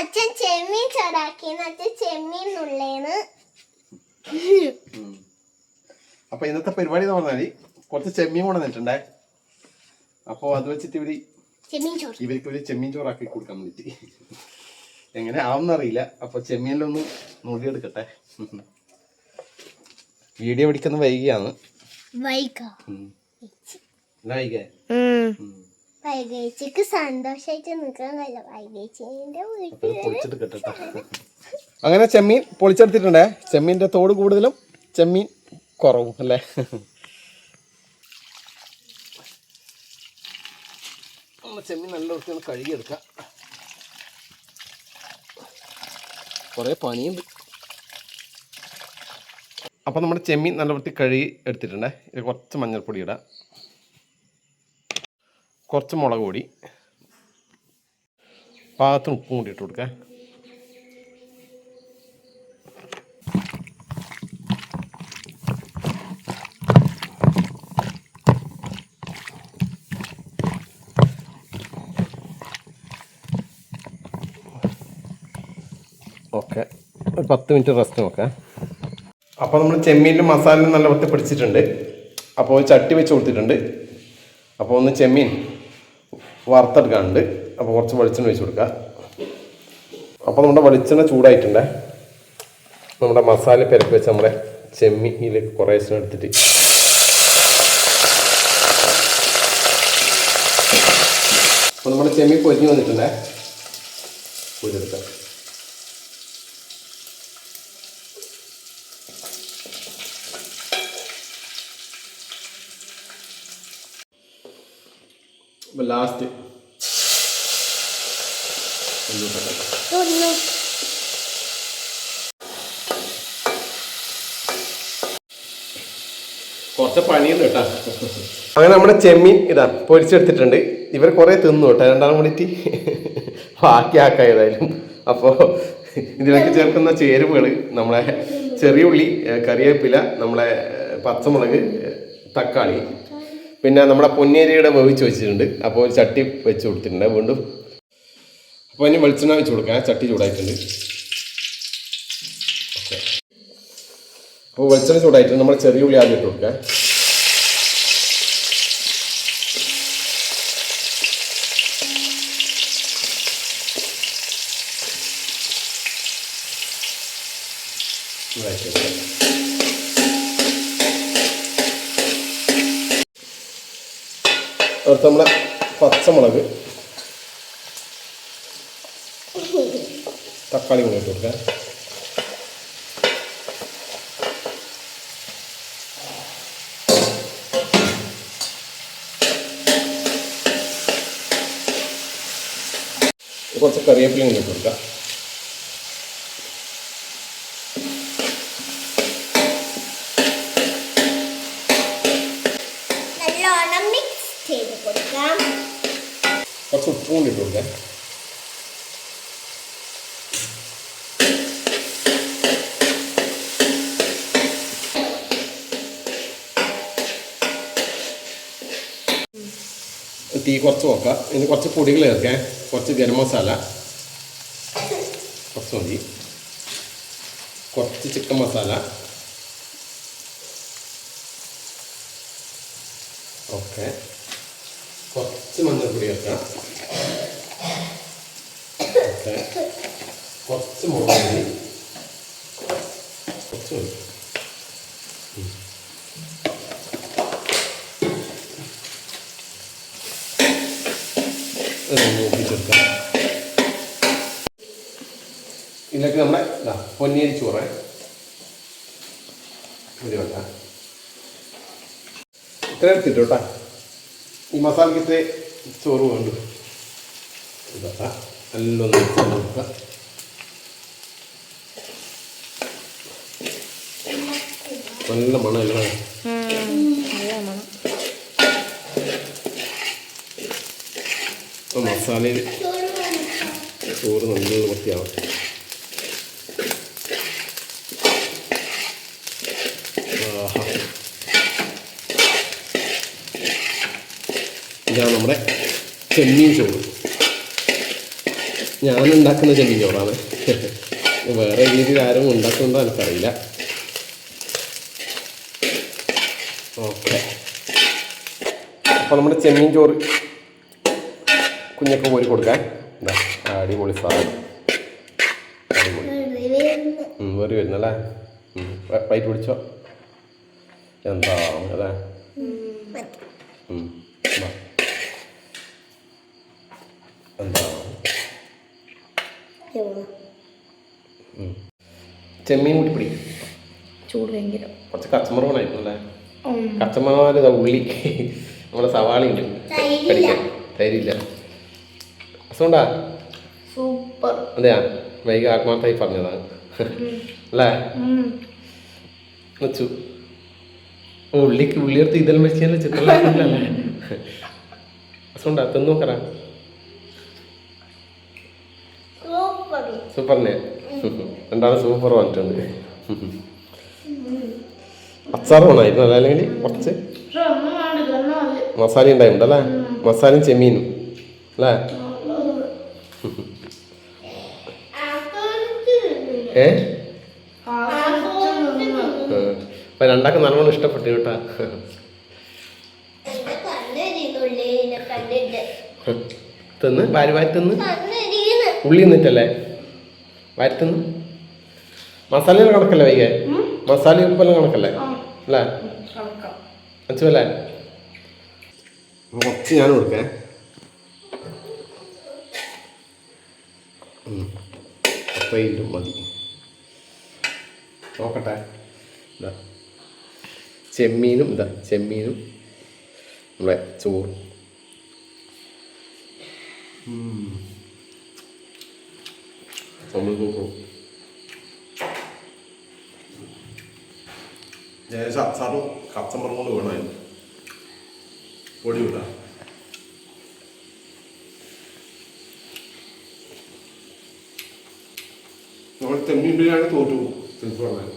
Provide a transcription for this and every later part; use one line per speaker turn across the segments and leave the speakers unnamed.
അച്ഛൻ ചെമ്മീൻ ചടാക്കിന്ന് അച്ഛൻ ചെമ്മീൻ നുള്ളേന്ന്.
അപ്പൊ ഇന്നത്തെ പരിപാടി എന്ന് പറഞ്ഞാല് കുറച്ച് ചെമ്മീൻ കൊണ്ടുവന്നിട്ടുണ്ടേ. അപ്പൊ അത് വെച്ചിട്ട് ഇവർക്ക് ഒരു ചെമ്മീൻ ചോറാക്കി കൊടുക്കാൻ വേണ്ടിട്ട് എങ്ങനെ ആവുന്നറിയില്ല. അപ്പൊ ചെമ്മീനിലൊന്ന് നുള്ളിയെടുക്കട്ടെ. വീഡിയോ പിടിക്കുന്ന വൈകിയാണ്. അങ്ങനെ ചെമ്മീൻ പൊളിച്ചെടുത്തിട്ടുണ്ടേ. ചെമ്മീൻ്റെ തോട് കൂടുതലും ചെമ്മീൻ കുറവും അല്ലേ. ചെമ്മീൻ നല്ല വൃത്തിയാണ് കഴുകിയെടുക്കാം. കുറേ പണിയുണ്ട്. അപ്പം നമ്മുടെ ചെമ്മീൻ നല്ല വൃത്തി കഴുകി എടുത്തിട്ടുണ്ടേ. ഇത് കുറച്ച് മഞ്ഞൾപ്പൊടി ഇടാം, കുറച്ച് മുളക് പൊടി, പാകത്തിന് ഉപ്പും കൂടി ഇട്ട് കൊടുക്കാം. ഓക്കെ, ഒരു 10 മിനിറ്റ് റെസ്റ്റ് നോക്കാം. അപ്പോൾ നമ്മൾ ചെമ്മീനിലും മസാലയും നല്ല വൃത്തി പിടിച്ചിട്ടുണ്ട്. അപ്പോൾ ചട്ടി വെച്ച് കൊടുത്തിട്ടുണ്ട്. അപ്പോൾ ഒന്ന് ചെമ്മീൻ വറുത്തെടുക്കാനുണ്ട്. അപ്പോൾ കുറച്ച് വെളിച്ചെണ്ണ ഒഴിച്ച് കൊടുക്കുക. അപ്പോൾ നമ്മുടെ വെളിച്ചെണ്ണ ചൂടായിട്ടുണ്ട്. നമ്മുടെ മസാല പെരക്കി വെച്ച് നമ്മുടെ ചെമ്മീനിലേക്ക് കുറേശ്ശെ എടുത്തിട്ട് അപ്പോൾ നമ്മുടെ ചെമ്മീൻ പൊരിഞ്ഞ് വന്നിട്ടുണ്ടേ. പൊരിഞ്ഞെടുക്കാം. ലാസ്റ്റ് കുറച്ച് പണിയുണ്ട് കേട്ടോ. അങ്ങനെ നമ്മുടെ ചെമ്മീൻ ഇതാ പൊരിച്ചെടുത്തിട്ടുണ്ട്. ഇവർ കുറേ തിന്നു കേട്ടോ, രണ്ടാളും കൂടിയിട്ട് ബാക്കിയാക്കാം ഏതായാലും. അപ്പോൾ ഇതിലേക്ക് ചേർക്കുന്ന ചേരുവകൾ നമ്മളെ ചെറിയ ഉള്ളി, കറിവേപ്പില, നമ്മളെ പച്ചമുളക്, തക്കാളി, പിന്നെ നമ്മുടെ പൊന്നേരിയുടെ വേവിച്ച് വെച്ചിട്ടുണ്ട്. അപ്പോൾ ഒരു ചട്ടി വെച്ച് കൊടുത്തിട്ടുണ്ട് വീണ്ടും. അപ്പോൾ ഇനി വെളിച്ചെണ്ണ വെച്ച് കൊടുക്കാം. ചട്ടി ചൂടായിട്ടുണ്ട്. ഓക്കെ, അപ്പോൾ വെളിച്ചെണ്ണ ചൂടായിട്ടുണ്ട്. നമ്മൾ ചെറിയ ഉള്ളി ആദ്യം ഇട്ട് കൊടുക്കാം. അടുത്ത് നമ്മളെ പച്ചമുളക്, തക്കാളി കൂടി ഇട്ട് കൊടുക്കാം. കുറച്ച് കറിവേപ്പില കൂടി ഇട്ട് കൊടുക്കാം. കുറച്ച് ഉപ്പും കൂടി ഇട്ട് കൊടുക്കാം. തീ കുറച്ച് നോക്കാം. ഇനി കുറച്ച് പൊടികൾ ചേർക്കാം. കുറച്ച് ഗരം മസാല കുറച്ച് മതി, കുറച്ച് ചിക്കൻ മസാല, ഓക്കെ, കുറച്ച് മഞ്ഞൾപ്പൊടി ചേർക്കാം. ഓക്കെ, കുറച്ച് മുളക് പൊടി, കുറച്ച് മതി. നോക്കിച്ചെടുക്കാം. ഇതിലേക്ക് നമ്മുടെ പൊന്നിയരി ചോറ് ഒരു വെക്കാം. ഇത്ര എടുത്തിട്ട് കേട്ടോ. ഈ മസാലയ്ക്ക് ഇത്ര ചോറ് വേണ്ടു. ഇതാ എല്ലാം ഒന്ന് നോക്കുക. നല്ല മണമല്ലേ. മസാലയിൽ ചോറ് നല്ല വൃത്തിയാവും. ഇതാണ് നമ്മുടെ ചെമ്മീൻ ചോറ്. ഞാൻ ഉണ്ടാക്കുന്ന ചെമ്മീൻ ചോറാണ്. വേറെ രീതിയിൽ ആരും ഉണ്ടാക്കുന്നുണ്ടോ എനിക്കറിയില്ല. ഓക്കെ, അപ്പോൾ നമ്മുടെ ചെമ്മീൻ ചോറ് കുഞ്ഞൊക്കെ കോരി കൊടുക്കാൻ. എന്താ അടിപൊളി സാധനം, അടിപൊളി. വേറി വരുന്നല്ലേ? വൈറ്റ് പിടിച്ചോ? എന്താ അല്ലേ? എന്താ ചെമ്മീൻ കൂട്ടി പിടി.
ചൂട് ഭയങ്കര
കുറച്ച് കച്ചമറമായിരുന്നു അല്ലേ? കച്ചമറമാര് ഉള്ളി നമ്മുടെ സവാള ഉണ്ട് കടിക്കാൻ. തൈരില്ല. അസുണ്ടാ?
സൂപ്പർ.
അതെയാ, വൈകി ആത്മാർത്ഥമായി പറഞ്ഞതാണ് അല്ലേ? വെച്ചു ഉള്ളിയെടുത്ത് ഇതെല്ലാം വെച്ചാൽ ചിത്രമല്ലേ? അസുണ്ടാ? തിന്നു നോക്കറ. സൂപ്പറിനെ രണ്ടാളും സൂപ്പർ പറഞ്ഞിട്ടുണ്ട്. അച്ചാർ വേണമായിരുന്നു അല്ലേ? അല്ലെങ്കിൽ കുറച്ച് മസാല ഉണ്ടായിട്ടുണ്ടല്ലേ? മസാലയും ചെമ്മീനും അല്ലേ? അപ്പൊ രണ്ടാൾക്ക് നല്ലോണം ഇഷ്ടപ്പെട്ടു കേട്ടാ. തിന്ന് വാരി തിന്ന്. ഉള്ളി നിന്നിട്ടല്ലേ വാരി തിന്ന്. മസാലയെല്ലാം കണക്കല്ലേ വൈകെ? മസാല ഉപ്പെല്ലാം കണക്കല്ലേ അല്ലേ? മനസ്സിലല്ലേ? കുറച്ച് ഞാൻ കൊടുക്കേ. അത്രയും മതി. നോക്കട്ടെ. ഇതാ ചെമ്മീനും, ഇതാ ചെമ്മീനും നമ്മളെ ചോറും. അച്ചാറും കച്ചമ്പറും കൊണ്ട് വേണമായിരുന്നു. പൊടി വിട്ടാ നമ്മൾ ചെമ്മീൻ ബിരിയാണി തോറ്റു പോകും. ശരിക്കും പറഞ്ഞാൽ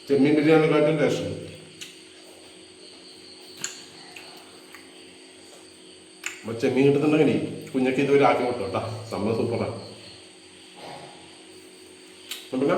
ചെമ്മീൻ ബിരിയാണിക്കാട്ടും ടേസ്റ്റ്. നമ്മൾ ചെമ്മീൻ കിട്ടുന്നുണ്ടെങ്കിൽ കുഞ്ഞൊക്കെ ഇതുവരെ ആക്കി കൊടുത്തു കേട്ടാ. സംഭവം സൂപ്പറാണ്. പിന്നെ